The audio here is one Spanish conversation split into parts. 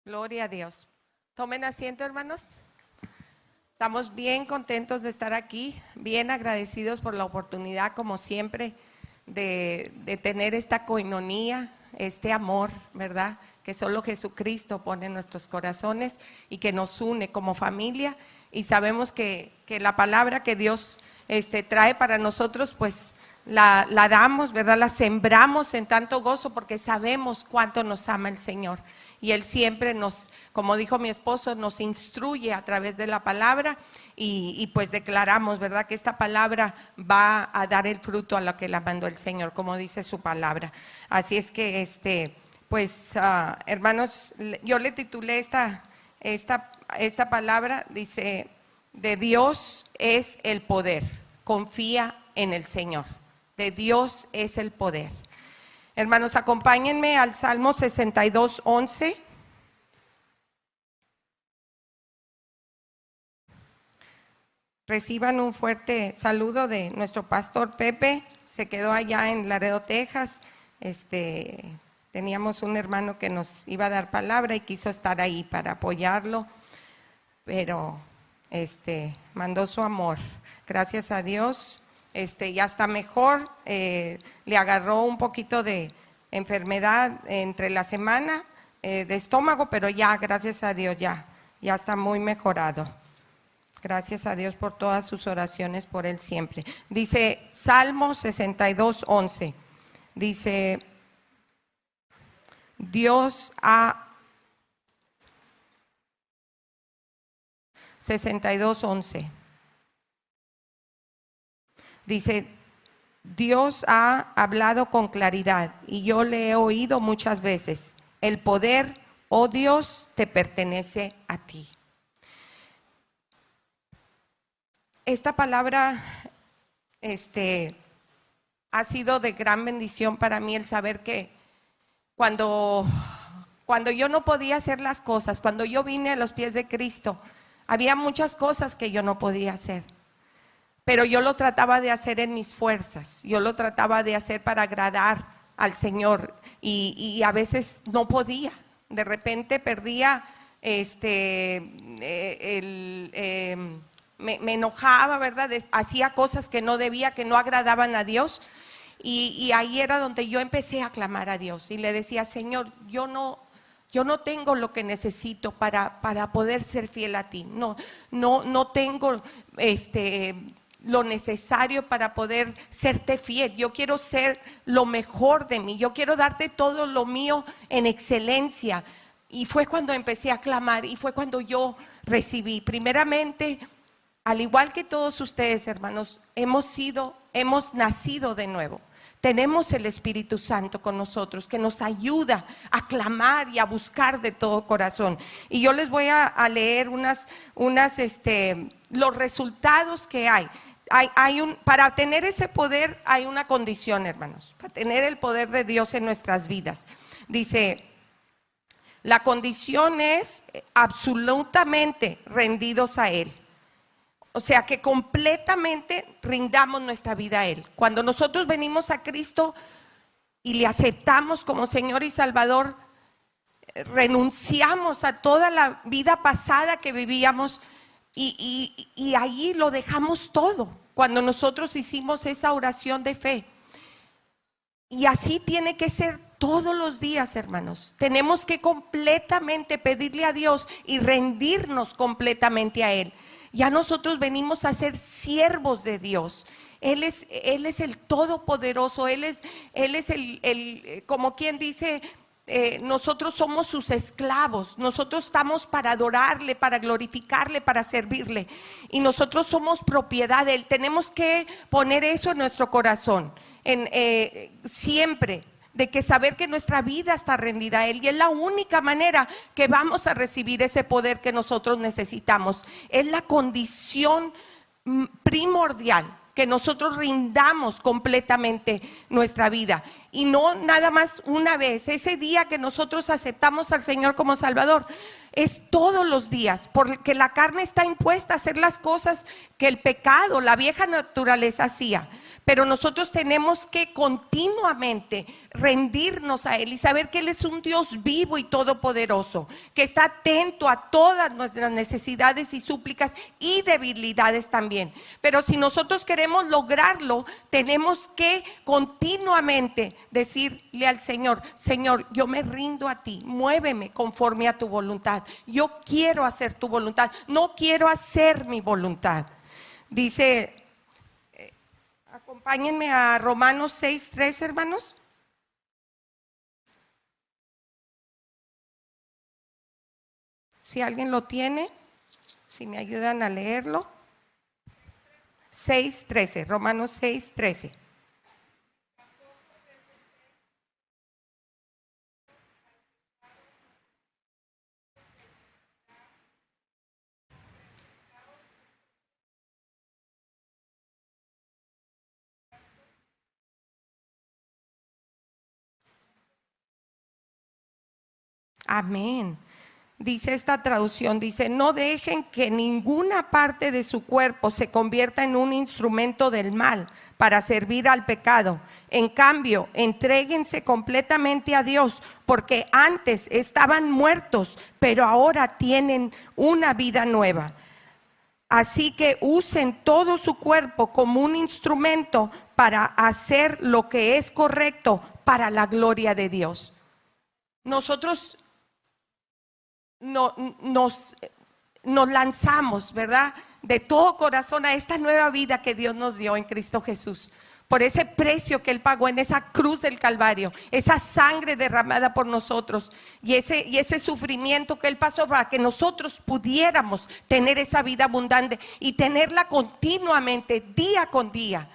Gloria a Dios. Tomen asiento, hermanos. Estamos bien contentos de estar aquí, bien agradecidos por la oportunidad, como siempre, de tener esta coinonía, este amor, ¿verdad? Que solo Jesucristo pone en nuestros corazones y que nos une como familia. Y sabemos que la palabra que Dios trae para nosotros, pues la damos, ¿verdad? La sembramos en tanto gozo porque sabemos cuánto nos ama el Señor. Y Él siempre nos, como dijo mi esposo, nos instruye a través de la palabra y pues declaramos, ¿verdad? Que esta palabra va a dar el fruto a lo que la mandó el Señor, como dice su palabra. Así es que, hermanos, yo le titulé esta palabra, dice, de Dios es el poder, confía en el Señor. De Dios es el poder. Hermanos, acompáñenme al Salmo 62:11. Reciban un fuerte saludo de nuestro pastor Pepe. Se quedó allá en Laredo, Texas. Teníamos un hermano que nos iba a dar palabra y quiso estar ahí para apoyarlo, pero mandó su amor. Gracias a Dios. Ya está mejor, le agarró un poquito de enfermedad entre la semana de estómago, pero ya, gracias a Dios, ya está muy mejorado. Gracias a Dios por todas sus oraciones por él siempre. Dice Salmo 62:11, dice, Dios ha 62:11. Dice, Dios ha hablado con claridad y yo le he oído muchas veces. El poder, oh Dios, te pertenece a ti. Esta palabra ha sido de gran bendición para mí, el saber que cuando yo no podía hacer las cosas, cuando yo vine a los pies de Cristo, había muchas cosas que yo no podía hacer. Pero yo lo trataba de hacer en mis fuerzas, yo lo trataba de hacer para agradar al Señor y a veces no podía, de repente perdía, me enojaba, ¿verdad? Hacía cosas que no debía, que no agradaban a Dios y ahí era donde yo empecé a clamar a Dios y le decía, Señor, yo no tengo lo que necesito para poder ser fiel a ti, no tengo lo necesario para poder serte fiel. Yo quiero ser lo mejor de mí, yo quiero darte todo lo mío en excelencia. Y fue cuando empecé a clamar y fue cuando yo recibí, primeramente, al igual que todos ustedes, hermanos, hemos nacido de nuevo. Tenemos el Espíritu Santo con nosotros que nos ayuda a clamar y a buscar de todo corazón. Y yo les voy a leer los resultados que hay. Para tener ese poder hay una condición, hermanos, para tener el poder de Dios en nuestras vidas. Dice, la condición es absolutamente rendidos a Él. O sea, que completamente rindamos nuestra vida a Él. Cuando nosotros venimos a Cristo y le aceptamos como Señor y Salvador, renunciamos a toda la vida pasada que vivíamos y ahí lo dejamos todo. Cuando nosotros hicimos esa oración de fe. Y así tiene que ser todos los días, hermanos. Tenemos que completamente pedirle a Dios y rendirnos completamente a Él. Ya nosotros venimos a ser siervos de Dios. Él es el Todopoderoso. Él es el como quien dice, nosotros somos sus esclavos. Nosotros estamos para adorarle, para glorificarle, para servirle. Y nosotros somos propiedad de Él. Tenemos que poner eso en nuestro corazón, siempre. De que saber que nuestra vida está rendida a Él y es la única manera que vamos a recibir ese poder que nosotros necesitamos. Es la condición primordial, que nosotros rindamos completamente nuestra vida y no nada más una vez. Ese día que nosotros aceptamos al Señor como Salvador es todos los días, porque la carne está impuesta a hacer las cosas que el pecado, la vieja naturaleza hacía. pero nosotros tenemos que continuamente rendirnos a Él y saber que Él es un Dios vivo y todopoderoso, que está atento a todas nuestras necesidades y súplicas y debilidades también. Pero si nosotros queremos lograrlo, tenemos que continuamente decirle al Señor: Señor, yo me rindo a ti, muéveme conforme a tu voluntad. Yo quiero hacer tu voluntad, no quiero hacer mi voluntad. Dice, acompáñenme a Romanos 6:3, hermanos. Si alguien lo tiene, si me ayudan a leerlo. 6:13, Romanos 6:13. Amén. Dice esta traducción, dice: no dejen que ninguna parte de su cuerpo se convierta en un instrumento del mal para servir al pecado. En cambio, entréguense completamente a Dios, porque antes estaban muertos, pero ahora tienen una vida nueva. Así que usen todo su cuerpo como un instrumento para hacer lo que es correcto para la gloria de Dios. Nosotros nos lanzamos, ¿verdad?, de todo corazón a esta nueva vida que Dios nos dio en Cristo Jesús, por ese precio que Él pagó en esa cruz del Calvario, esa sangre derramada por nosotros y ese sufrimiento que Él pasó para que nosotros pudiéramos tener esa vida abundante y tenerla continuamente, día con día.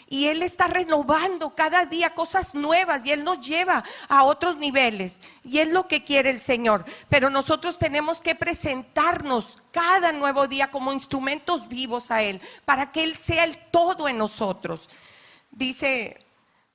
Y Él está renovando cada día cosas nuevas y Él nos lleva a otros niveles. Y es lo que quiere el Señor. Pero nosotros tenemos que presentarnos cada nuevo día como instrumentos vivos a Él, para que Él sea el todo en nosotros. Dice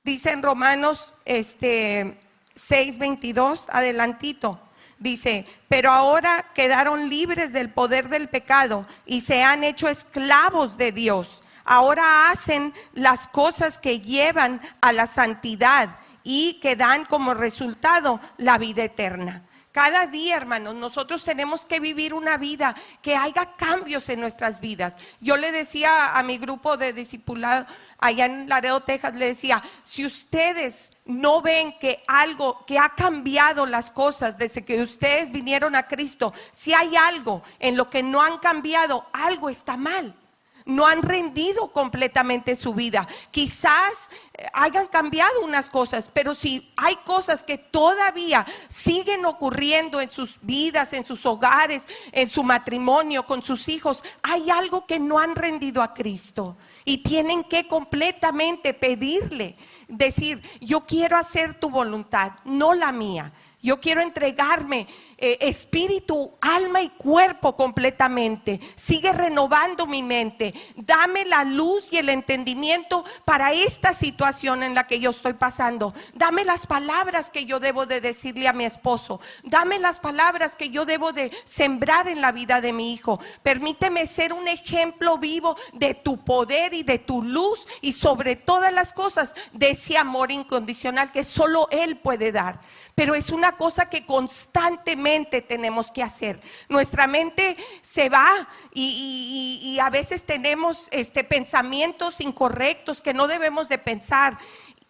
en Romanos 6:22, adelantito. Dice: pero ahora quedaron libres del poder del pecado y se han hecho esclavos de Dios. Ahora hacen las cosas que llevan a la santidad y que dan como resultado la vida eterna. Cada día, hermanos, nosotros tenemos que vivir una vida que haya cambios en nuestras vidas. Yo le decía a mi grupo de discipulado allá en Laredo, Texas, le decía: si ustedes no ven que algo, que ha cambiado las cosas desde que ustedes vinieron a Cristo, si hay algo en lo que no han cambiado, algo está mal. No han rendido completamente su vida. Quizás hayan cambiado unas cosas, pero si hay cosas que todavía siguen ocurriendo en sus vidas, en sus hogares, en su matrimonio, con sus hijos, hay algo que no han rendido a Cristo. Y tienen que completamente pedirle, decir: yo quiero hacer tu voluntad, no la mía. Yo quiero entregarme espíritu, alma y cuerpo completamente. Sigue renovando mi mente. Dame la luz y el entendimiento para esta situación en la que yo estoy pasando. Dame las palabras que yo debo de decirle a mi esposo. Dame las palabras que yo debo de sembrar en la vida de mi hijo. Permíteme ser un ejemplo vivo de tu poder y de tu luz, y sobre todas las cosas de ese amor incondicional que solo Él puede dar. Pero es una cosa que constantemente tenemos que hacer. Nuestra mente se va y a veces tenemos pensamientos incorrectos que no debemos de pensar.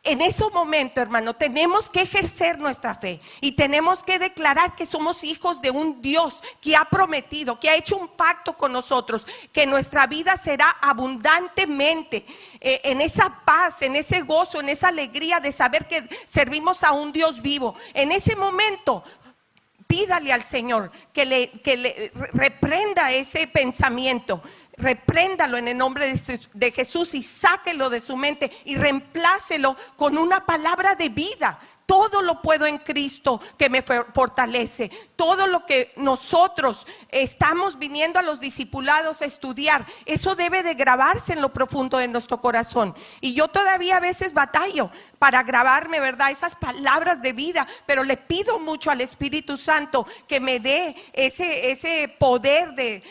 En ese momento, hermano, tenemos que ejercer nuestra fe y tenemos que declarar que somos hijos de un Dios que ha prometido, que ha hecho un pacto con nosotros, que nuestra vida será abundantemente en esa paz, en ese gozo, en esa alegría de saber que servimos a un Dios vivo. En ese momento, pídale al Señor que le reprenda ese pensamiento. Repréndalo en el nombre de Jesús y sáquelo de su mente y reemplácelo con una palabra de vida. Todo lo puedo en Cristo que me fortalece. Todo lo que nosotros estamos viniendo a los discipulados a estudiar, eso debe de grabarse en lo profundo de nuestro corazón. Y yo todavía a veces batallo, para grabarme, ¿verdad? Esas palabras de vida, pero le pido mucho al Espíritu Santo que me dé ese poder de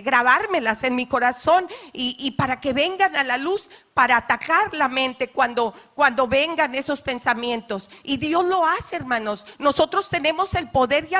grabármelas en mi corazón y para que vengan a la luz, para atacar la mente cuando vengan esos pensamientos. Y Dios lo hace, hermanos. Nosotros tenemos el poder y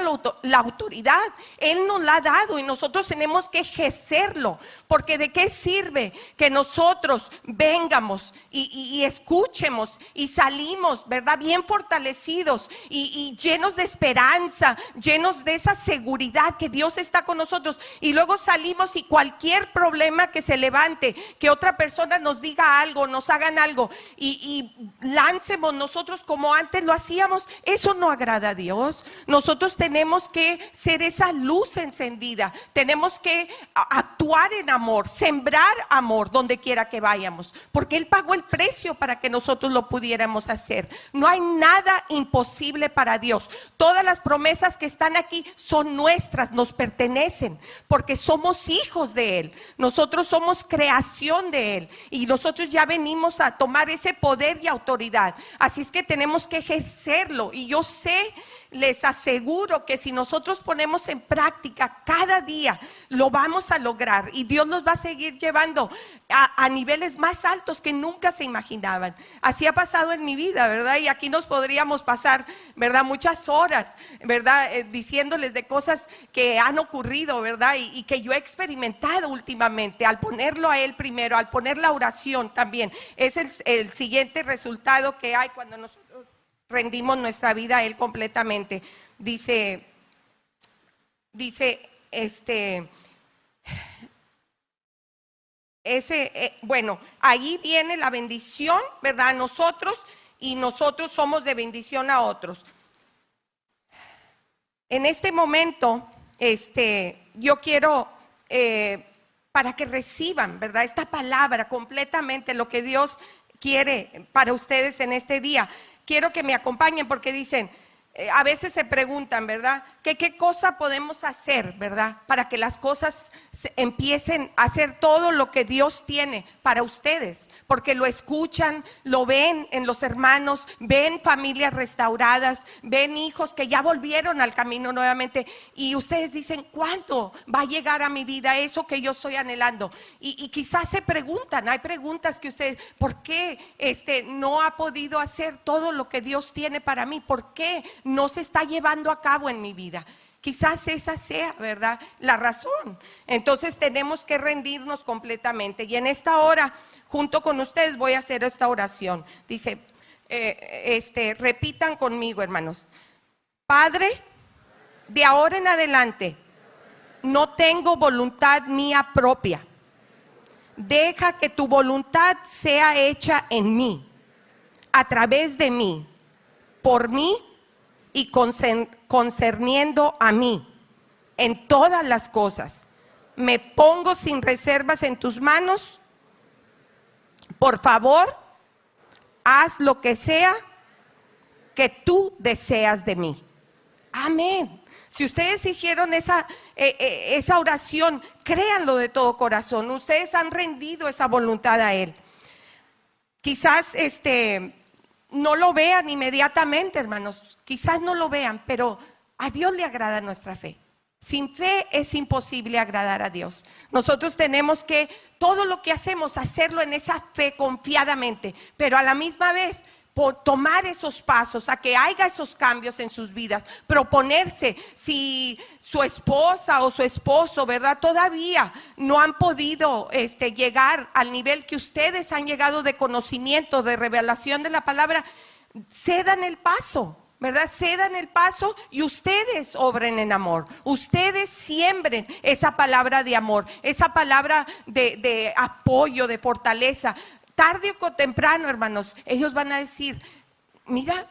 la autoridad. Él nos la ha dado y nosotros tenemos que ejercerlo. Porque ¿de qué sirve que nosotros vengamos y escuchemos y salimos, ¿verdad? Bien fortalecidos y llenos de esperanza, llenos de esa seguridad que Dios está con nosotros, y luego salimos y cualquier problema que se levante, que otra persona nos diga algo, nos hagan algo y lancemos nosotros como antes lo hacíamos? Eso no agrada a Dios. Nosotros tenemos que ser esa luz encendida, tenemos que actuar en amor, sembrar amor donde quiera que vayamos, porque Él pagó el precio para que nosotros lo pudiéramos hacer. No hay nada imposible para Dios. Todas las promesas que están aquí son nuestras, nos pertenecen, porque somos hijos de Él. Nosotros somos creación de Él y nosotros ya venimos a tomar ese poder y autoridad. Así es que tenemos que ejercerlo, y yo sé, les aseguro que si nosotros ponemos en práctica cada día, lo vamos a lograr, y Dios nos va a seguir llevando a niveles más altos que nunca se imaginaban. Así ha pasado en mi vida, ¿verdad? Y aquí nos podríamos pasar, ¿verdad?, muchas horas, ¿verdad?, diciéndoles de cosas que han ocurrido, ¿verdad? Y que yo he experimentado últimamente. Al ponerlo a Él primero, al poner la oración también, es el siguiente resultado que hay cuando nosotros rendimos nuestra vida a Él completamente. Bueno, ahí viene la bendición, ¿verdad?, a nosotros, y nosotros somos de bendición a otros. En este momento, yo quiero, para que reciban, ¿verdad?, esta palabra completamente, lo que Dios quiere para ustedes en este día. Quiero que me acompañen, porque dicen, a veces se preguntan, ¿verdad?, que qué cosa podemos hacer, ¿verdad?, para que las cosas empiecen a hacer todo lo que Dios tiene para ustedes, porque lo escuchan, lo ven en los hermanos, ven familias restauradas, ven hijos que ya volvieron al camino nuevamente, y ustedes dicen, ¿cuándo va a llegar a mi vida eso que yo estoy anhelando? Y quizás se preguntan, hay preguntas que ustedes, ¿por qué no ha podido hacer todo lo que Dios tiene para mí? ¿Por qué no se está llevando a cabo en mi vida? Quizás esa sea, ¿verdad?, la razón. Entonces tenemos que rendirnos completamente. Y en esta hora, junto con ustedes, voy a hacer esta oración. Dice, repitan conmigo, hermanos. Padre, de ahora en adelante, no tengo voluntad mía propia. Deja que tu voluntad sea hecha en mí, a través de mí, por mí y concerniendo a mí en todas las cosas. Me pongo sin reservas en tus manos. Por favor, haz lo que sea que tú deseas de mí. Amén. Si ustedes hicieron esa oración, créanlo de todo corazón. Ustedes han rendido esa voluntad a Él. Quizás no lo vean inmediatamente, hermanos, quizás no lo vean, pero a Dios le agrada nuestra fe. Sin fe es imposible agradar a Dios. Nosotros tenemos que, todo lo que hacemos, hacerlo en esa fe confiadamente, pero a la misma vez por tomar esos pasos a que haya esos cambios en sus vidas, proponerse. Si su esposa o su esposo, ¿verdad?, todavía no han podido llegar al nivel que ustedes han llegado de conocimiento, de revelación de la palabra, cedan el paso, ¿verdad? Cedan el paso y ustedes obren en amor. Ustedes siembren esa palabra de amor, esa palabra de apoyo, de fortaleza. Tarde o temprano, hermanos, ellos van a decir, mira,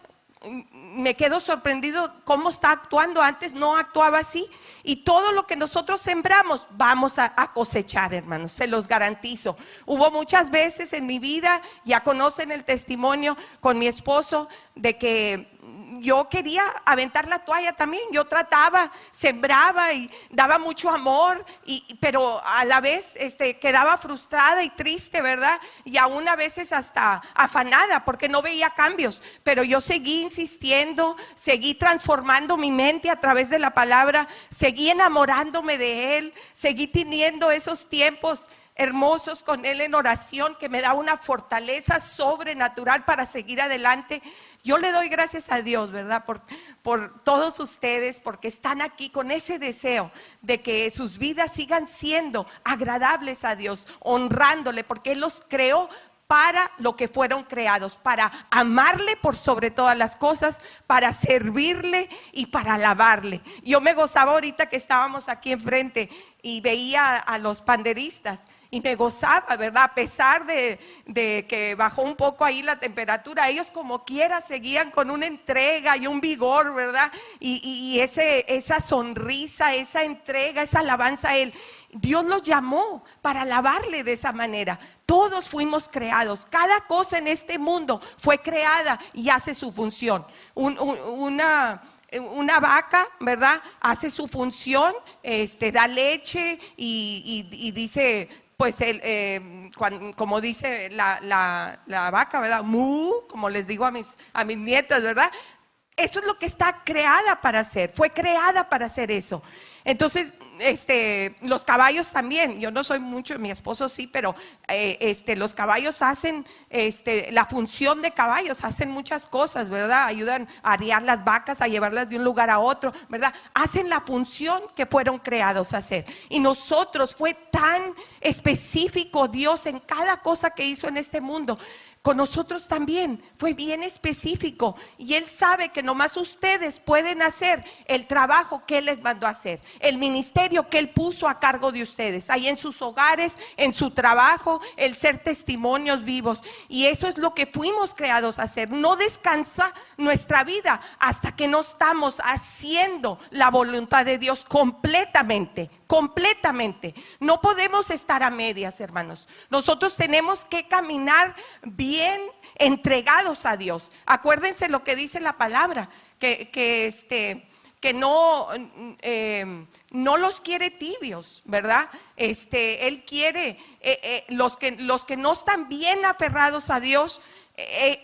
me quedo sorprendido cómo está actuando. Antes no actuaba así. Y todo lo que nosotros sembramos vamos a cosechar, hermanos, se los garantizo. Hubo muchas veces en mi vida, ya conocen el testimonio con mi esposo, de que yo quería aventar la toalla también. Yo trataba, sembraba y daba mucho amor, pero a la vez quedaba frustrada y triste, ¿verdad? Y aún a veces hasta afanada porque no veía cambios. Pero yo seguí insistiendo, seguí transformando mi mente a través de la palabra, seguí enamorándome de Él, seguí teniendo esos tiempos hermosos con Él en oración que me da una fortaleza sobrenatural para seguir adelante. Yo le doy gracias a Dios, ¿verdad? Por todos ustedes, porque están aquí con ese deseo de que sus vidas sigan siendo agradables a Dios, honrándole, porque Él los creó para lo que fueron creados, para amarle por sobre todas las cosas, para servirle y para alabarle. Yo me gozaba ahorita que estábamos aquí enfrente y veía a los panderistas y me gozaba, ¿verdad? A pesar de que bajó un poco ahí la temperatura, ellos como quiera seguían con una entrega y un vigor, ¿verdad? Y esa sonrisa, esa entrega, esa alabanza a Él. Dios los llamó para alabarle de esa manera. Todos fuimos creados, cada cosa en este mundo fue creada y hace su función. Una vaca, ¿verdad? Hace su función, da leche y dice, pues como dice la vaca, ¿verdad? Mu, como les digo a mis nietas, ¿verdad? Eso es lo que está creada para hacer, fue creada para hacer eso. Entonces, los caballos también, yo no soy mucho, mi esposo sí, pero los caballos hacen, la función de caballos, hacen muchas cosas, ¿verdad? Ayudan a arriar las vacas, a llevarlas de un lugar a otro, ¿verdad? Hacen la función que fueron creados a hacer. Y nosotros, fue tan específico Dios en cada cosa que hizo en este mundo. Con nosotros también fue bien específico y Él sabe que nomás ustedes pueden hacer el trabajo que Él les mandó a hacer, el ministerio que Él puso a cargo de ustedes, ahí en sus hogares, en su trabajo, el ser testimonios vivos. Y eso es lo que fuimos creados a hacer. No descansa nuestra vida hasta que no estamos haciendo la voluntad de Dios completamente. No podemos estar a medias, hermanos. Nosotros tenemos que caminar bien entregados a Dios. Acuérdense lo que dice la palabra, que no los quiere tibios, ¿verdad? Él quiere los que no están bien aferrados a Dios.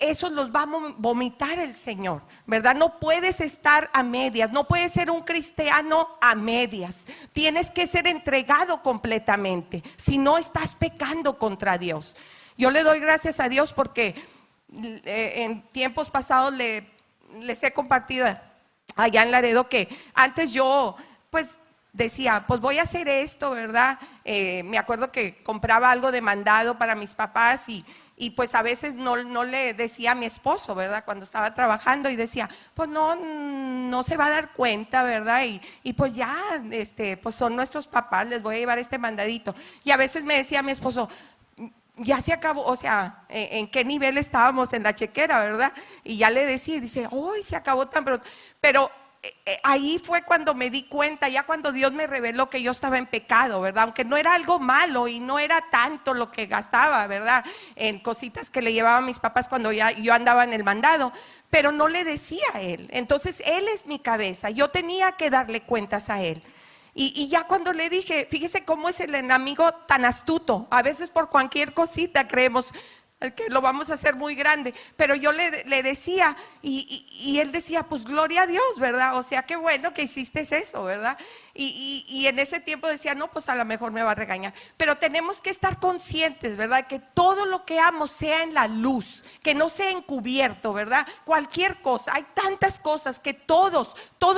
Eso los va a vomitar el Señor, ¿verdad? No puedes estar a medias, no puedes ser un cristiano a medias. Tienes que ser entregado completamente, si no estás pecando contra Dios. Yo le doy gracias a Dios porque en tiempos pasados les he compartido allá en Laredo que antes yo pues decía, pues voy a hacer esto, ¿verdad? Me acuerdo que compraba algo de mandado para mis papás y pues a veces no le decía a mi esposo, ¿verdad? Cuando estaba trabajando y decía, pues no se va a dar cuenta, ¿verdad? Y pues ya, pues son nuestros papás, les voy a llevar este mandadito. Y a veces me decía mi esposo, ya se acabó, o sea, ¿en qué nivel estábamos en la chequera, verdad? Y ya le decía, y dice, ¡ay, se acabó tan pronto! Pero ahí fue cuando me di cuenta, ya cuando Dios me reveló que yo estaba en pecado, ¿verdad? Aunque no era algo malo y no era tanto lo que gastaba, ¿verdad? En cositas que le llevaba a mis papás cuando ya yo andaba en el mandado, pero no le decía a Él. Entonces Él es mi cabeza, yo tenía que darle cuentas a Él. Y ya cuando le dije, fíjese cómo es el enemigo tan astuto, a veces por cualquier cosita creemos que lo vamos a hacer muy grande, pero yo le decía y él decía, pues gloria a Dios, ¿verdad? O sea, qué bueno que hiciste eso, ¿verdad? Y en ese tiempo decía, no, pues a lo mejor me va a regañar, pero tenemos que estar conscientes, ¿verdad? Que todo lo que amo sea en la luz, que no sea encubierto, ¿verdad? Cualquier cosa, hay tantas cosas que todos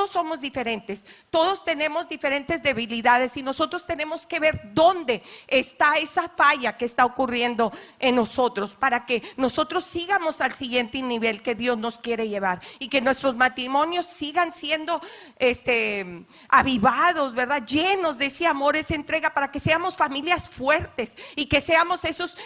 somos diferentes, todos tenemos diferentes debilidades y nosotros tenemos que ver dónde está esa falla que está ocurriendo en nosotros para que nosotros sigamos al siguiente nivel que Dios nos quiere llevar y que nuestros matrimonios sigan siendo avivados, ¿verdad? Llenos de ese amor, esa entrega, para que seamos familias fuertes y que seamos esos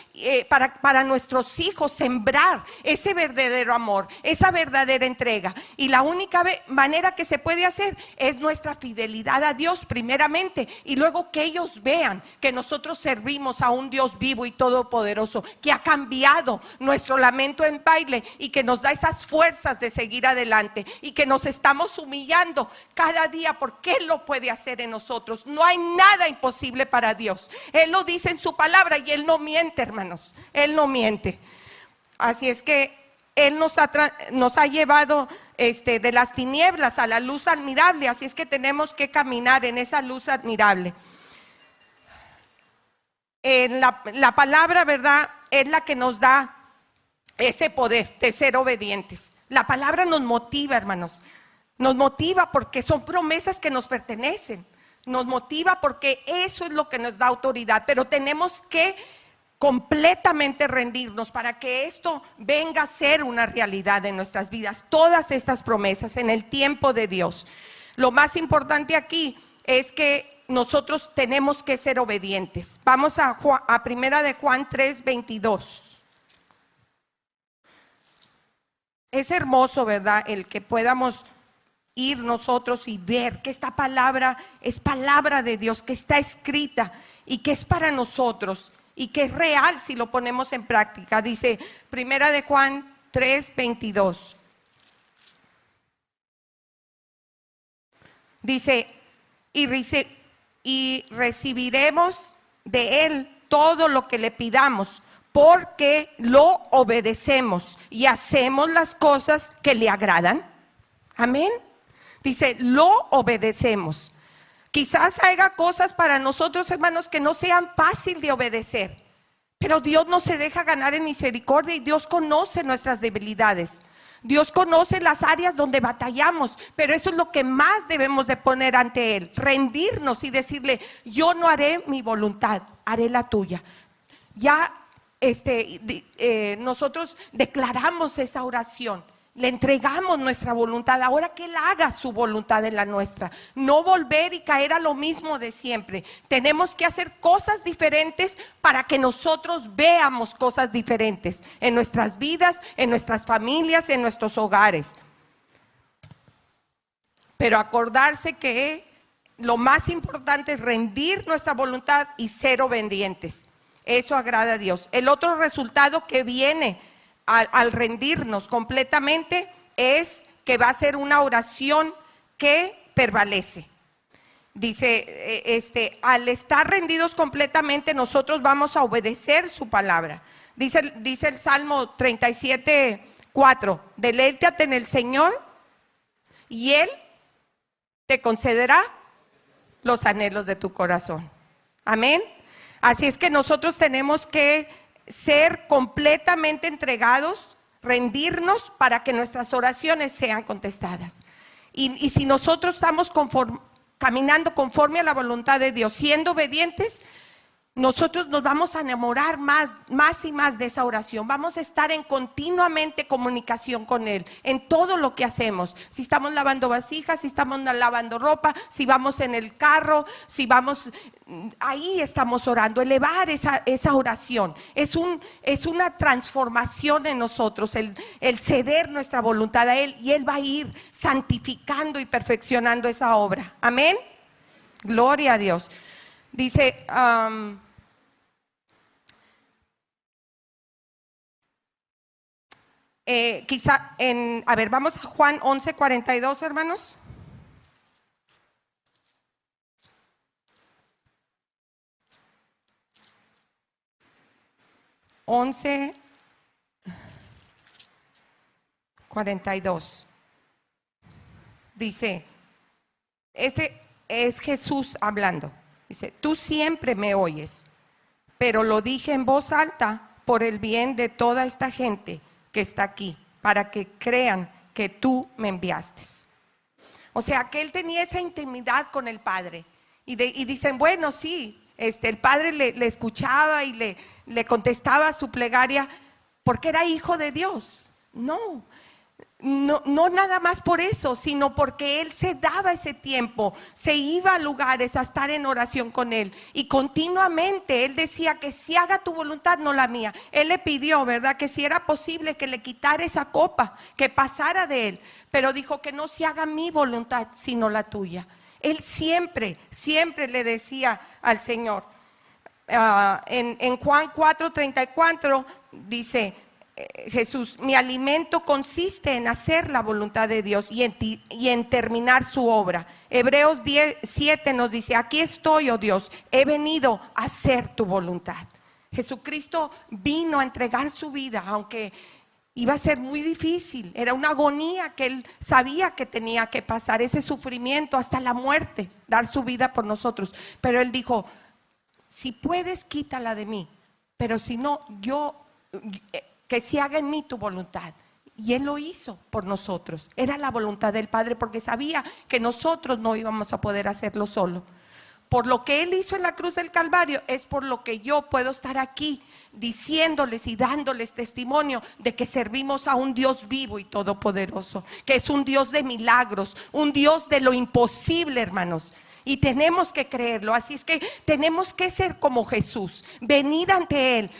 para nuestros hijos sembrar ese verdadero amor, esa verdadera entrega. Y la única manera que se puede hacer es nuestra fidelidad a Dios primeramente y luego que ellos vean que nosotros servimos a un Dios vivo y todopoderoso que ha cambiado cambiado nuestro lamento en baile y que nos da esas fuerzas de seguir adelante y que nos estamos humillando cada día porque Él lo puede hacer en nosotros. No hay nada imposible para Dios. Él lo dice en su palabra y Él no miente, hermanos. Él no miente. Así es que Él nos ha llevado de las tinieblas a la luz admirable. Así es que tenemos que caminar en esa luz admirable. La palabra, ¿verdad?, es la que nos da ese poder de ser obedientes. La palabra nos motiva, hermanos. Nos motiva porque son promesas que nos pertenecen. Nos motiva porque eso es lo que nos da autoridad. Pero tenemos que completamente rendirnos para que esto venga a ser una realidad en nuestras vidas. Todas estas promesas en el tiempo de Dios. Lo más importante aquí es que nosotros tenemos que ser obedientes. Vamos a Primera de Juan 3:22. Es hermoso, ¿verdad?, el que podamos ir nosotros y ver que esta palabra es palabra de Dios, que está escrita y que es para nosotros y que es real si lo ponemos en práctica. Dice Primera de Juan 3:22. Dice, y recibiremos de Él todo lo que le pidamos, porque lo obedecemos y hacemos las cosas que le agradan. Amén. Dice, lo obedecemos. Quizás haya cosas para nosotros, hermanos, que no sean fácil de obedecer, pero Dios no se deja ganar en misericordia y Dios conoce nuestras debilidades. Dios conoce las áreas donde batallamos, pero eso es lo que más debemos de poner ante Él, rendirnos y decirle, yo no haré mi voluntad, haré la tuya. Ya nosotros declaramos esa oración, le entregamos nuestra voluntad, ahora que Él haga su voluntad en la nuestra, no volver y caer a lo mismo de siempre. Tenemos que hacer cosas diferentes para que nosotros veamos cosas diferentes en nuestras vidas, en nuestras familias, en nuestros hogares. Pero acordarse que lo más importante es rendir nuestra voluntad y ser obedientes. Eso agrada a Dios. El otro resultado que viene al rendirnos completamente es que va a ser una oración que prevalece. Dice, al estar rendidos completamente, nosotros vamos a obedecer su palabra. Dice el Salmo 37:4, deleítate en el Señor y Él te concederá los anhelos de tu corazón. Amén. Así es que nosotros tenemos que ser completamente entregados, rendirnos para que nuestras oraciones sean contestadas. Y si nosotros estamos caminando conforme a la voluntad de Dios, siendo obedientes, nosotros nos vamos a enamorar más y más de esa oración. Vamos a estar en continuamente comunicación con Él en todo lo que hacemos. Si estamos lavando vasijas, si estamos lavando ropa, si vamos en el carro, si vamos, ahí estamos orando. Elevar esa oración es una transformación en nosotros, el ceder nuestra voluntad a Él, y Él va a ir santificando y perfeccionando esa obra. Amén. Gloria a Dios. Dice, vamos a Juan 11:42, hermanos. Once 42. Dice, este es Jesús hablando. Dice, tú siempre me oyes, pero lo dije en voz alta por el bien de toda esta gente que está aquí, para que crean que tú me enviaste. O sea, que Él tenía esa intimidad con el Padre. Y dicen, bueno, sí, el Padre le escuchaba y le contestaba su plegaria porque era hijo de Dios. No nada más por eso, sino porque Él se daba ese tiempo, se iba a lugares a estar en oración con Él, y continuamente Él decía que si haga tu voluntad, no la mía. Él le pidió, ¿verdad?, que si era posible que le quitara esa copa, que pasara de Él, pero dijo que no se haga mi voluntad, sino la tuya. Él siempre le decía al Señor. En Juan 4:34 dice Jesús, mi alimento consiste en hacer la voluntad de Dios y en terminar su obra. Hebreos 10:7 nos dice, aquí estoy, oh Dios, he venido a hacer tu voluntad. Jesucristo vino a entregar su vida, aunque iba a ser muy difícil, era una agonía que Él sabía que tenía que pasar, ese sufrimiento hasta la muerte, dar su vida por nosotros. Pero Él dijo, si puedes, quítala de mí, pero si no, que se haga en mí tu voluntad. Y Él lo hizo por nosotros, era la voluntad del Padre, porque sabía que nosotros no íbamos a poder hacerlo solo. Por lo que Él hizo en la cruz del Calvario, es por lo que yo puedo estar aquí diciéndoles y dándoles testimonio de que servimos a un Dios vivo y todopoderoso, que es un Dios de milagros, un Dios de lo imposible, hermanos. Y tenemos que creerlo, así es que tenemos que ser como Jesús, venir ante Él,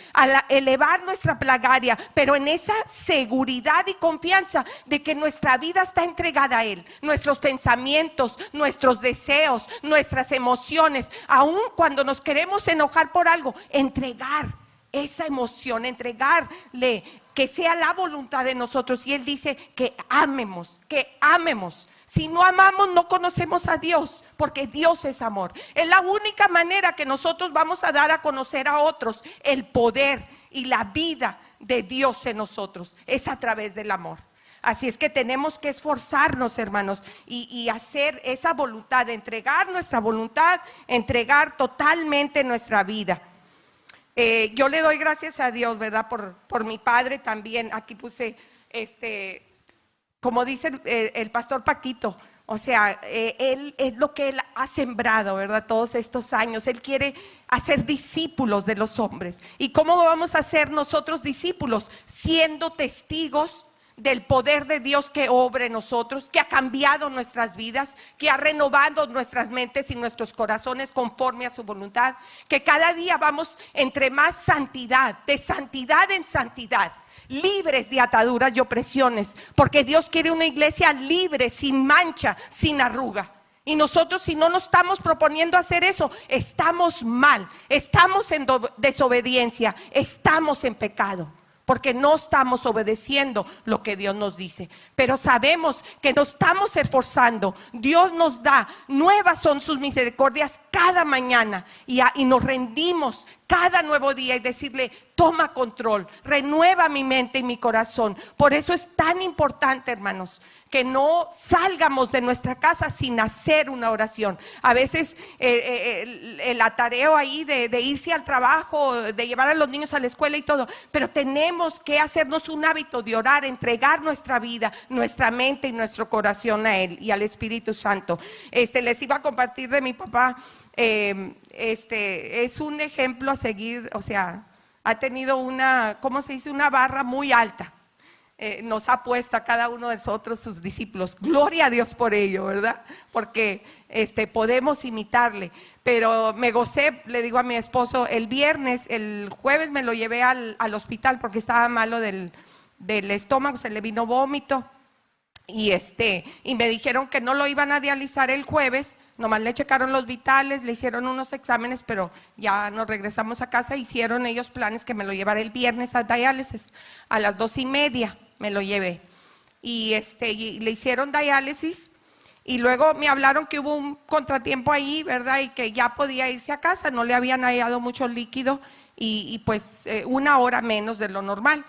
elevar nuestra plegaria, pero en esa seguridad y confianza de que nuestra vida está entregada a Él, nuestros pensamientos, nuestros deseos, nuestras emociones, aun cuando nos queremos enojar por algo, entregar esa emoción, entregarle, que sea la voluntad de nosotros. Y Él dice que amemos, que amemos. Si no amamos, no conocemos a Dios, porque Dios es amor. Es la única manera que nosotros vamos a dar a conocer a otros el poder y la vida de Dios en nosotros, es a través del amor. Así es que tenemos que esforzarnos, hermanos, y hacer esa voluntad, entregar nuestra voluntad, entregar totalmente nuestra vida. Yo le doy gracias a Dios, ¿verdad? Por mi padre también. Aquí puse, como dice el pastor Paquito, o sea, él es lo que él ha sembrado, ¿verdad? Todos estos años. Él quiere hacer discípulos de los hombres. ¿Y cómo vamos a ser nosotros discípulos? Siendo testigos del poder de Dios que obra en nosotros, que ha cambiado nuestras vidas, que ha renovado nuestras mentes y nuestros corazones conforme a su voluntad, que cada día vamos entre más santidad, de santidad en santidad, libres de ataduras y opresiones, porque Dios quiere una iglesia libre, sin mancha, sin arruga. Y nosotros, si no nos estamos proponiendo hacer eso, estamos mal, estamos en desobediencia, estamos en pecado, porque no estamos obedeciendo lo que Dios nos dice. Pero sabemos que nos estamos esforzando. Dios nos da, nuevas son sus misericordias cada mañana, y nos rendimos cada nuevo día y decirle, toma control, renueva mi mente y mi corazón. Por eso es tan importante, hermanos, que no salgamos de nuestra casa sin hacer una oración. A veces el atareo ahí de irse al trabajo, de llevar a los niños a la escuela y todo, pero tenemos que hacernos un hábito de orar, entregar nuestra vida, nuestra mente y nuestro corazón a Él y al Espíritu Santo. Les iba a compartir de mi papá. Es un ejemplo a seguir, o sea, ha tenido una, ¿cómo se dice? Una barra muy alta. Nos ha puesto a cada uno de nosotros, sus discípulos. Gloria a Dios por ello, ¿verdad? Porque podemos imitarle. Pero me gocé, le digo a mi esposo, el jueves me lo llevé al hospital porque estaba malo del estómago, se le vino vómito. Y me dijeron que no lo iban a dializar el jueves, nomás le checaron los vitales, le hicieron unos exámenes, pero ya nos regresamos a casa. Hicieron ellos planes que me lo llevara el viernes a diálisis a las 2:30, me lo llevé. Y le hicieron diálisis, y luego me hablaron que hubo un contratiempo ahí, ¿verdad? Y que ya podía irse a casa, no le habían hallado mucho líquido, y pues 1 hora menos de lo normal.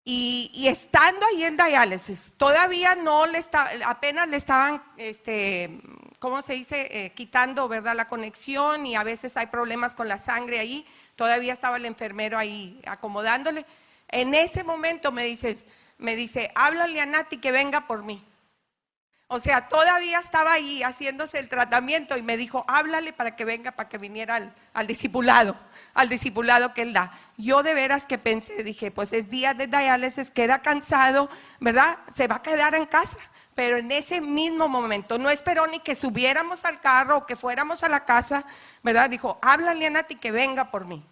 Y estando ahí en diálisis, todavía apenas le estaban, ¿cómo se dice? Quitando, ¿verdad? La conexión, y a veces hay problemas con la sangre ahí. Todavía estaba el enfermero ahí acomodándole. En ese momento me dice, háblale a Nati que venga por mí. O sea, todavía estaba ahí haciéndose el tratamiento, y me dijo, háblale para que venga, para que viniera al discipulado que él da. Yo de veras que pensé, dije, pues es día de diálisis, queda cansado, ¿verdad? Se va a quedar en casa. Pero en ese mismo momento, no esperó ni que subiéramos al carro o que fuéramos a la casa, ¿verdad? Dijo, háblale a Nati que venga por mí.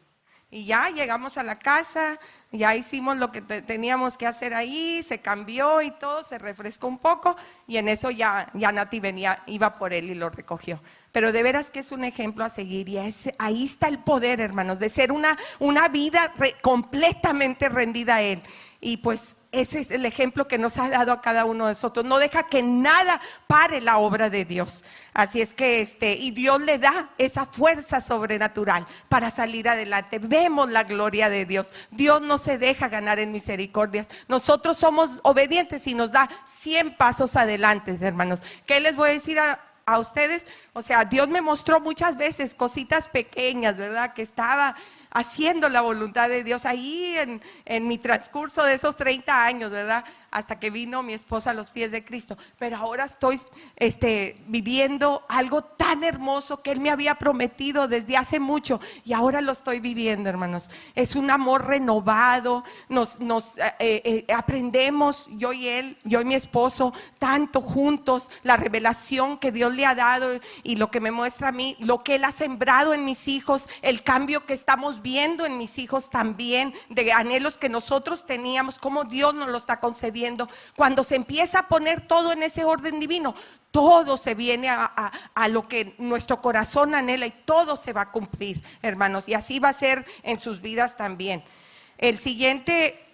Y ya llegamos a la casa, ya hicimos lo que teníamos que hacer ahí, se cambió y todo, se refrescó un poco y en eso ya Nati venía, iba por él y lo recogió. Pero de veras que es un ejemplo a seguir y ahí está el poder, hermanos, de ser una vida completamente rendida a Él. Y pues ese es el ejemplo que nos ha dado a cada uno de nosotros. No deja que nada pare la obra de Dios. Así es que y Dios le da esa fuerza sobrenatural para salir adelante. Vemos la gloria de Dios. Dios no se deja ganar en misericordias. Nosotros somos obedientes y nos da 100 pasos adelante, hermanos. ¿Qué les voy a decir a ustedes? O sea, Dios me mostró muchas veces cositas pequeñas, ¿verdad? Que estaba haciendo la voluntad de Dios ahí en mi transcurso de esos 30 años, ¿verdad? Hasta que vino mi esposa a los pies de Cristo. Pero ahora estoy viviendo algo tan hermoso que Él me había prometido desde hace mucho y ahora lo estoy viviendo, hermanos. Es un amor renovado, nos aprendemos, yo y él, yo y mi esposo, tanto juntos, la revelación que Dios le ha dado y lo que me muestra a mí, lo que Él ha sembrado en mis hijos, el cambio que estamos viendo en mis hijos también, de anhelos que nosotros teníamos, cómo Dios nos lo está concediendo. Cuando se empieza a poner todo en ese orden divino, todo se viene a lo que nuestro corazón anhela y todo se va a cumplir, hermanos, y así va a ser en sus vidas también. El siguiente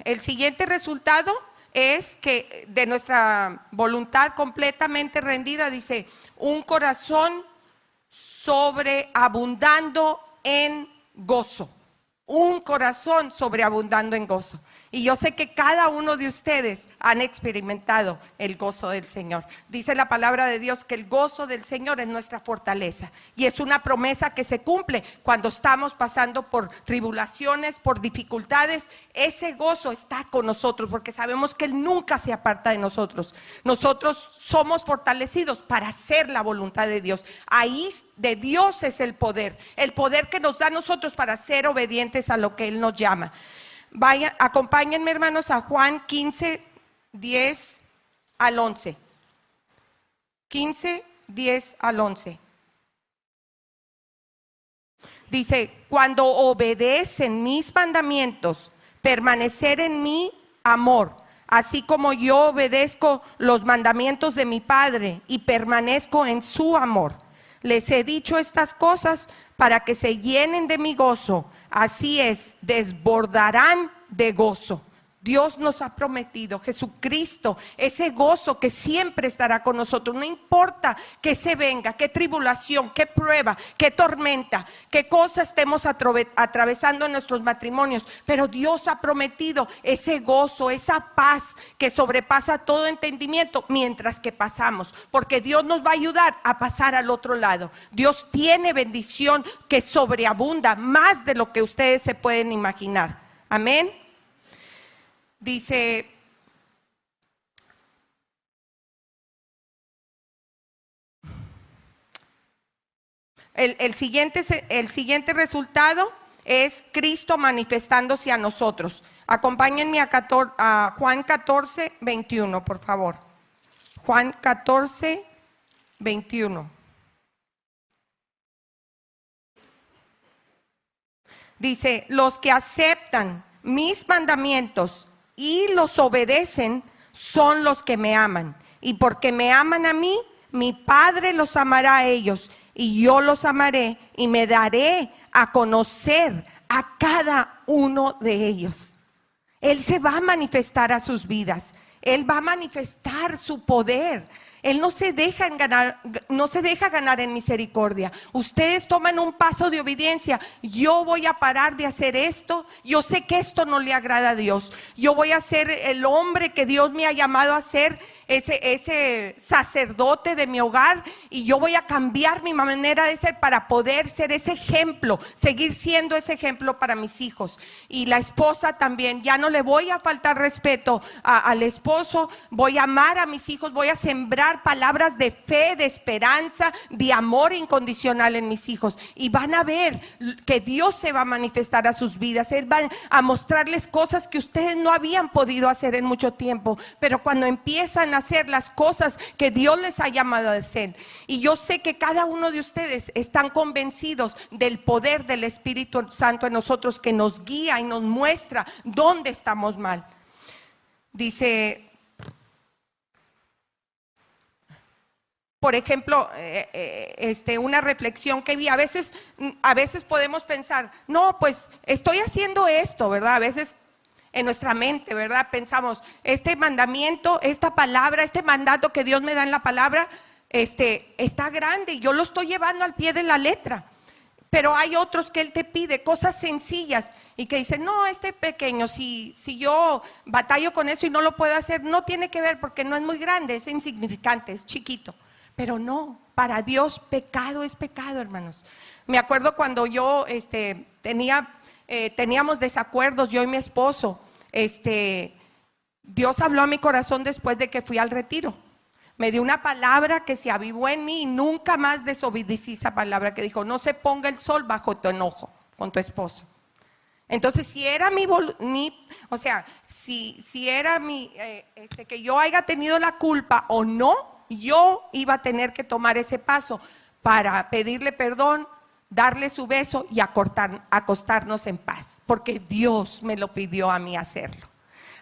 el siguiente resultado es que de nuestra voluntad completamente rendida, dice, un corazón sobreabundando en gozo. Un corazón sobreabundando en gozo. Y yo sé que cada uno de ustedes han experimentado el gozo del Señor. Dice la palabra de Dios que el gozo del Señor es nuestra fortaleza. Y es una promesa que se cumple cuando estamos pasando por tribulaciones, por dificultades. Ese gozo está con nosotros porque sabemos que Él nunca se aparta de nosotros. Nosotros somos fortalecidos para hacer la voluntad de Dios. Ahí de Dios es el poder que nos da a nosotros para ser obedientes a lo que Él nos llama. Vayan, acompáñenme, hermanos, a Juan 15, 10 al 11. 15, 10 al 11. Dice, cuando obedecen mis mandamientos, permanecer en mi amor, así como yo obedezco los mandamientos de mi Padre y permanezco en su amor. Les he dicho estas cosas para que se llenen de mi gozo. Así es, desbordarán de gozo. Dios nos ha prometido, Jesucristo, ese gozo que siempre estará con nosotros. No importa que se venga, qué tribulación, qué prueba, qué tormenta, qué cosa estemos atravesando en nuestros matrimonios, pero Dios ha prometido ese gozo, esa paz que sobrepasa todo entendimiento mientras que pasamos, porque Dios nos va a ayudar a pasar al otro lado. Dios tiene bendición que sobreabunda más de lo que ustedes se pueden imaginar. Amén. Dice, el siguiente resultado es Cristo manifestándose a nosotros. Acompáñenme a Juan 14, 21, por favor. Juan 14, 21. Dice, los que aceptan mis mandamientos y los obedecen son los que me aman. Y porque me aman a mí, mi Padre los amará a ellos. Y yo los amaré y me daré a conocer a cada uno de ellos. Él se va a manifestar a sus vidas. Él va a manifestar su poder. Él no se deja ganar en misericordia. Ustedes toman un paso de obediencia. Yo voy a parar de hacer esto. Yo sé que esto no le agrada a Dios. Yo voy a ser el hombre que Dios me ha llamado a ser. ese sacerdote de mi hogar, y yo voy a cambiar mi manera de ser para poder ser ese ejemplo, seguir siendo ese ejemplo para mis hijos. Y la esposa también, ya no le voy a faltar respeto al esposo, voy a amar a mis hijos, voy a sembrar palabras de fe, de esperanza, de amor incondicional en mis hijos, y van a ver que Dios se va a manifestar a sus vidas. Él va a mostrarles cosas que ustedes no habían podido hacer en mucho tiempo, pero cuando empiezan a hacer las cosas que Dios les ha llamado a hacer, y yo sé que cada uno de ustedes están convencidos del poder del Espíritu Santo en nosotros, que nos guía y nos muestra dónde estamos mal. Dice, por ejemplo, una reflexión que vi, a veces podemos pensar, no, pues estoy haciendo esto, ¿verdad? A veces en nuestra mente, ¿verdad? Pensamos, este mandamiento, esta palabra, este mandato que Dios me da en la palabra, está grande y yo lo estoy llevando al pie de la letra. Pero hay otros que Él te pide cosas sencillas y que dicen, no, pequeño, si yo batallo con eso y no lo puedo hacer, no tiene que ver porque no es muy grande, es insignificante, es chiquito. Pero no, para Dios pecado es pecado, hermanos. Me acuerdo cuando yo teníamos desacuerdos, yo y mi esposo. Dios habló a mi corazón después de que fui al retiro. Me dio una palabra que se avivó en mí y nunca más desobedecí esa palabra, que dijo, no se ponga el sol bajo tu enojo con tu esposo. Entonces, si era que yo haya tenido la culpa o no, yo iba a tener que tomar ese paso para pedirle perdón, darle su beso y acostarnos en paz, porque Dios me lo pidió a mí hacerlo.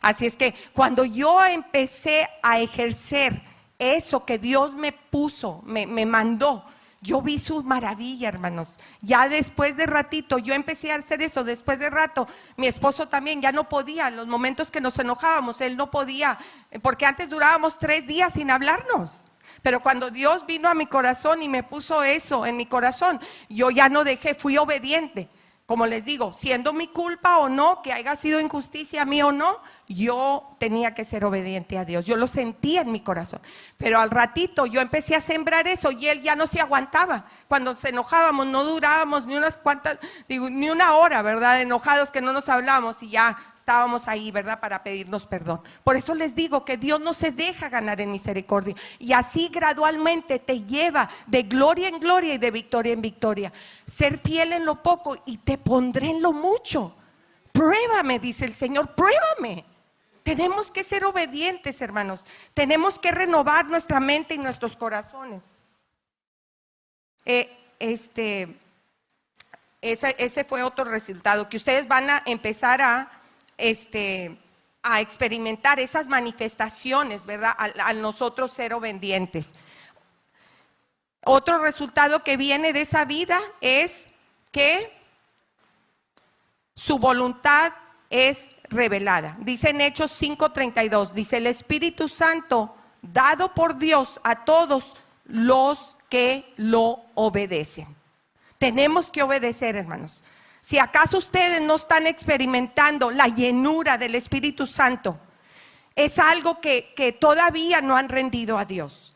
Así es que cuando yo empecé a ejercer eso que Dios me puso, me mandó, yo vi su maravilla, hermanos. Ya después de ratito, yo empecé a hacer eso. Después de rato, mi esposo también ya no podía. Los momentos que nos enojábamos, él no podía, porque antes durábamos 3 días sin hablarnos. Pero cuando Dios vino a mi corazón y me puso eso en mi corazón, yo ya no dejé, fui obediente. Como les digo, siendo mi culpa o no, que haya sido injusticia mía o no, yo tenía que ser obediente a Dios. Yo lo sentía en mi corazón. Pero al ratito yo empecé a sembrar eso y él ya no se aguantaba. Cuando nos enojábamos no durábamos ni una hora, ¿verdad? Enojados que no nos hablábamos y ya estábamos ahí, ¿verdad? Para pedirnos perdón. Por eso les digo que Dios no se deja ganar en misericordia. Y así gradualmente te lleva de gloria en gloria y de victoria en victoria. Ser fiel en lo poco y te pondré en lo mucho. Pruébame, dice el Señor, pruébame. Tenemos que ser obedientes, hermanos. Tenemos que renovar nuestra mente y nuestros corazones. Ese fue otro resultado, que ustedes van a empezar a experimentar esas manifestaciones, ¿verdad? Al nosotros ser obedientes. Otro resultado que viene de esa vida es que su voluntad es revelada. Dice en Hechos 5:32, dice el Espíritu Santo dado por Dios a todos los que lo obedecen. Tenemos que obedecer, hermanos. Si acaso ustedes no están experimentando la llenura del Espíritu Santo, es algo que todavía no han rendido a Dios.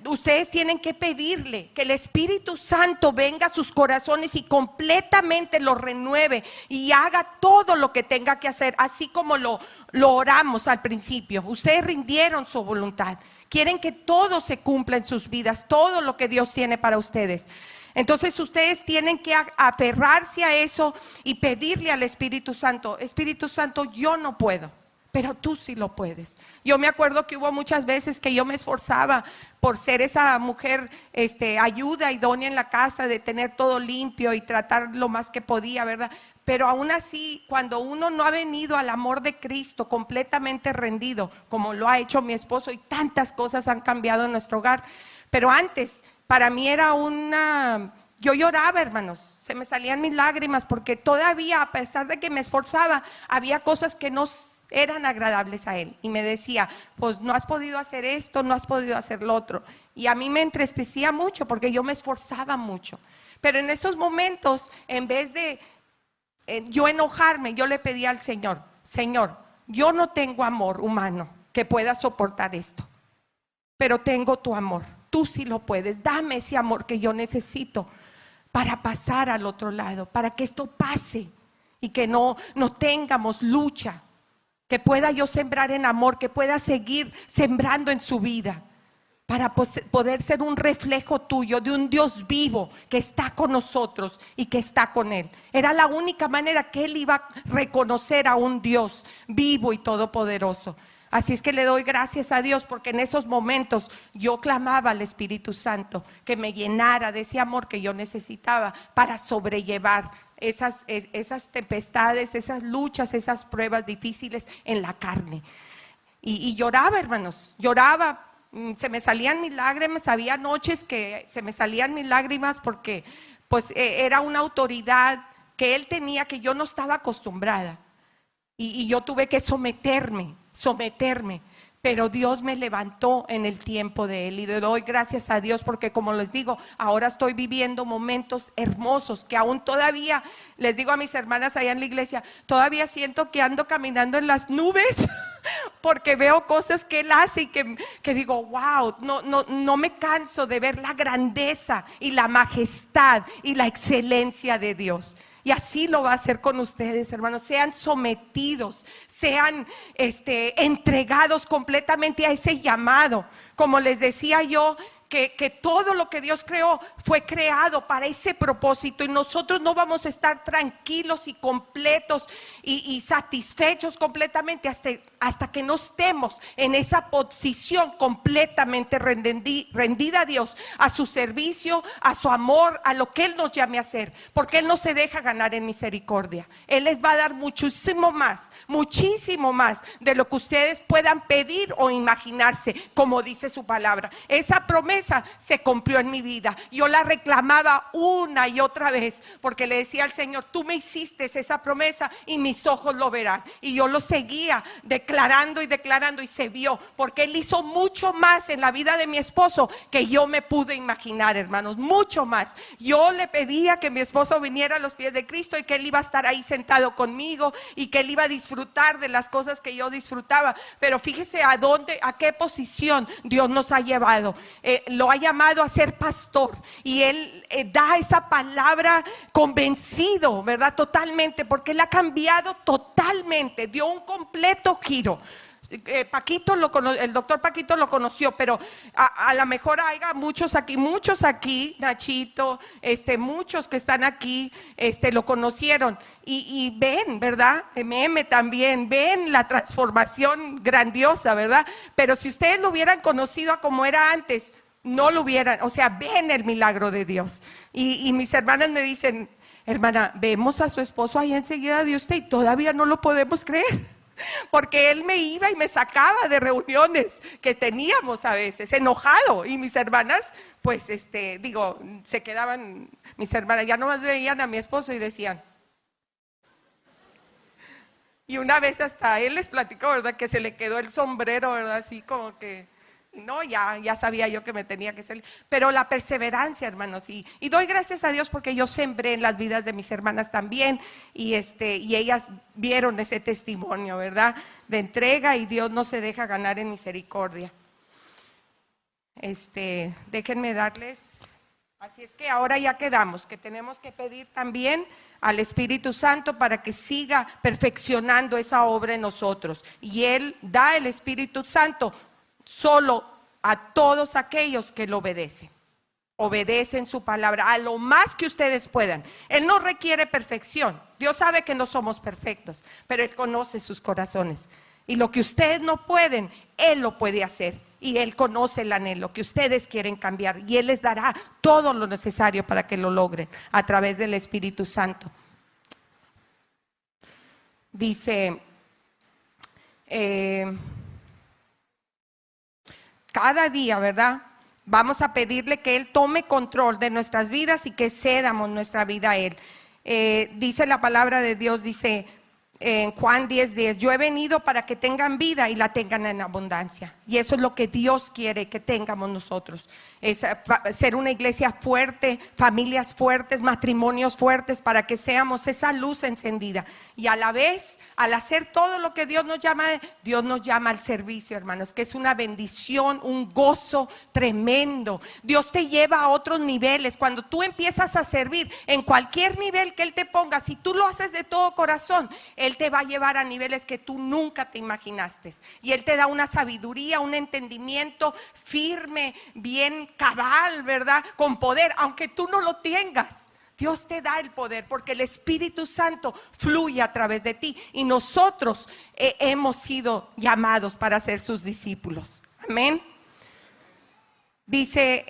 Ustedes tienen que pedirle que el Espíritu Santo venga a sus corazones y completamente lo renueve y haga todo lo que tenga que hacer, así como lo oramos al principio. Ustedes rindieron su voluntad, quieren que todo se cumpla en sus vidas, todo lo que Dios tiene para ustedes. Entonces ustedes tienen que aferrarse a eso y pedirle al Espíritu Santo, Espíritu Santo, yo no puedo, pero tú sí lo puedes. Yo me acuerdo que hubo muchas veces que yo me esforzaba por ser esa mujer ayuda, idónea en la casa, de tener todo limpio y tratar lo más que podía, ¿verdad? Pero aún así, cuando uno no ha venido al amor de Cristo completamente rendido, como lo ha hecho mi esposo, y tantas cosas han cambiado en nuestro hogar. Pero antes, para mí era yo lloraba, hermanos, se me salían mis lágrimas, porque todavía, a pesar de que me esforzaba, había cosas que no eran agradables a Él. Y me decía, pues no has podido hacer esto, no has podido hacer lo otro. Y a mí me entristecía mucho, porque yo me esforzaba mucho. Pero en esos momentos, en vez de yo enojarme, yo le pedía al Señor, Señor, yo no tengo amor humano que pueda soportar esto. pero tengo tu amor. Tú sí lo puedes. Dame ese amor que yo necesito para pasar al otro lado, para que esto pase y que no tengamos lucha, que pueda yo sembrar en amor, que pueda seguir sembrando en su vida, para poder ser un reflejo tuyo de un Dios vivo que está con nosotros y que está con Él. Era la única manera que Él iba a reconocer a un Dios vivo y todopoderoso. Así es que le doy gracias a Dios, porque en esos momentos yo clamaba al Espíritu Santo que me llenara de ese amor que yo necesitaba para sobrellevar esas tempestades, esas luchas, esas pruebas difíciles en la carne. Y lloraba, hermanos, lloraba. Se me salían mis lágrimas. Había noches que se me salían mis lágrimas porque pues era una autoridad que Él tenía que yo no estaba acostumbrada. Y yo tuve que someterme, pero Dios me levantó en el tiempo de Él, y le doy gracias a Dios, porque como les digo, ahora estoy viviendo momentos hermosos que aún todavía, les digo a mis hermanas allá en la iglesia, todavía siento que ando caminando en las nubes porque veo cosas que Él hace y que digo, wow, no me canso de ver la grandeza y la majestad y la excelencia de Dios. Y así lo va a hacer con ustedes, hermanos. Sean sometidos, sean entregados completamente a ese llamado. Como les decía yo, que todo lo que Dios creó fue creado para ese propósito, y nosotros no vamos a estar tranquilos y completos y satisfechos completamente hasta que no estemos en esa posición completamente rendida a Dios, a su servicio, a su amor, a lo que Él nos llame a hacer, porque Él no se deja ganar en misericordia. Él les va a dar muchísimo más de lo que ustedes puedan pedir o imaginarse, como dice su palabra. Esa promesa se cumplió en mi vida. Yo la reclamaba una y otra vez, porque le decía al Señor, tú me hiciste esa promesa y mis ojos lo verán. Y yo lo seguía declarando y se vio, porque Él hizo mucho más en la vida de mi esposo que yo me pude imaginar, hermanos, mucho más. Yo le pedía que mi esposo viniera a los pies de Cristo y que Él iba a estar ahí sentado conmigo y que Él iba a disfrutar de las cosas que yo disfrutaba. Pero fíjese a qué posición Dios nos ha llevado. Lo ha llamado a ser pastor, y Él da esa palabra convencido, ¿verdad? Totalmente, porque Él ha cambiado totalmente, dio un completo giro. El doctor Paquito lo conoció, pero a lo mejor hay muchos aquí, Nachito, muchos que están aquí, lo conocieron y ven, ¿verdad? MM también, ven la transformación grandiosa, ¿verdad? Pero si ustedes lo hubieran conocido a como era antes, no lo hubieran, o sea, ven el milagro de Dios. Y mis hermanas me dicen, hermana, vemos a su esposo ahí enseguida de usted y todavía no lo podemos creer. Porque él me iba y me sacaba de reuniones que teníamos a veces, enojado, y mis hermanas, pues, se quedaban, mis hermanas ya nomás veían a mi esposo y decían. Y una vez hasta él les platicó, ¿verdad? Que se le quedó el sombrero, ¿verdad? Así como que, no, ya sabía yo que me tenía que salir. Pero la perseverancia, hermanos, y doy gracias a Dios porque yo sembré en las vidas de mis hermanas también, y ellas vieron ese testimonio, ¿verdad? De entrega, y Dios no se deja ganar en misericordia. Déjenme darles, así es que ahora ya quedamos, que tenemos que pedir también al Espíritu Santo para que siga perfeccionando esa obra en nosotros, y Él da el Espíritu Santo solo a todos aquellos que lo obedecen su palabra, a lo más que ustedes puedan. Él no requiere perfección. Dios sabe que no somos perfectos, pero Él conoce sus corazones, y lo que ustedes no pueden, Él lo puede hacer, y Él conoce el anhelo que ustedes quieren cambiar, y Él les dará todo lo necesario para que lo logren a través del Espíritu Santo. Dice cada día, ¿verdad? Vamos a pedirle que Él tome control de nuestras vidas y que cedamos nuestra vida a Él. Dice la palabra de Dios, dice en Juan 10:10, yo he venido para que tengan vida y la tengan en abundancia. Y eso es lo que Dios quiere que tengamos nosotros. Es ser una iglesia fuerte, familias fuertes, matrimonios fuertes, para que seamos esa luz encendida. Y a la vez, al hacer todo lo que Dios nos llama al servicio, hermanos, que es una bendición, un gozo tremendo. Dios te lleva a otros niveles. Cuando tú empiezas a servir en cualquier nivel que Él te ponga, si tú lo haces de todo corazón, Él te va a llevar a niveles que tú nunca te imaginaste. Y Él te da una sabiduría, un entendimiento firme, bien cabal, ¿verdad? Con poder, aunque tú no lo tengas. Dios te da el poder porque el Espíritu Santo fluye a través de ti. Y nosotros hemos sido llamados para ser sus discípulos. Amén. Dice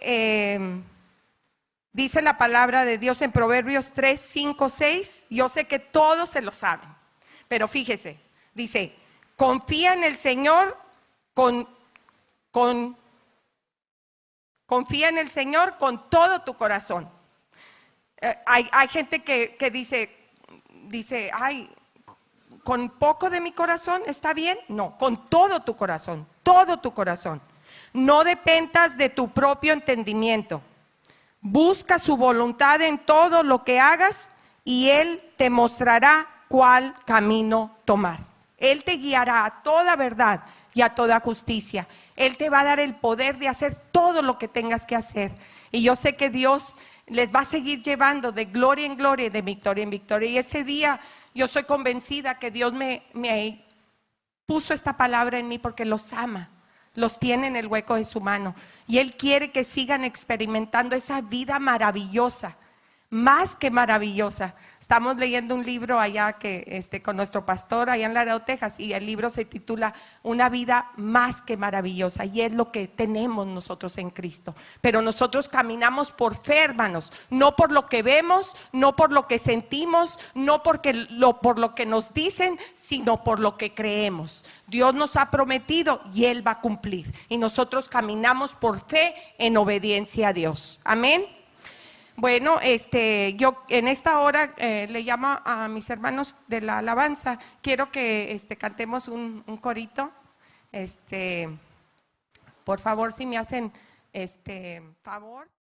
la palabra de Dios en Proverbios 3, 5, 6. Yo sé que todos se lo saben, pero fíjese, dice: confía en el Señor confía en el Señor con todo tu corazón. Hay gente que dice, ay, con poco de mi corazón está bien. No, con todo tu corazón, todo tu corazón. No dependas de tu propio entendimiento. Busca su voluntad en todo lo que hagas y Él te mostrará cuál camino tomar. Él te guiará a toda verdad y a toda justicia. Él te va a dar el poder de hacer todo lo que tengas que hacer. Y yo sé que Dios les va a seguir llevando de gloria en gloria y de victoria en victoria. Y ese día yo soy convencida que Dios me puso esta palabra en mí porque los ama. Los tiene en el hueco de su mano. Y Él quiere que sigan experimentando esa vida maravillosa. Más que maravillosa. Estamos leyendo un libro allá con nuestro pastor allá en Laredo, Texas, y el libro se titula Una vida más que maravillosa, y es lo que tenemos nosotros en Cristo. Pero nosotros caminamos por fe, hermanos, no por lo que vemos, no por lo que sentimos, no por lo que nos dicen, sino por lo que creemos. Dios nos ha prometido y Él va a cumplir, y nosotros caminamos por fe en obediencia a Dios. Amén. Bueno, yo en esta hora le llamo a mis hermanos de la alabanza. Quiero que cantemos un corito. Por favor, si me hacen favor.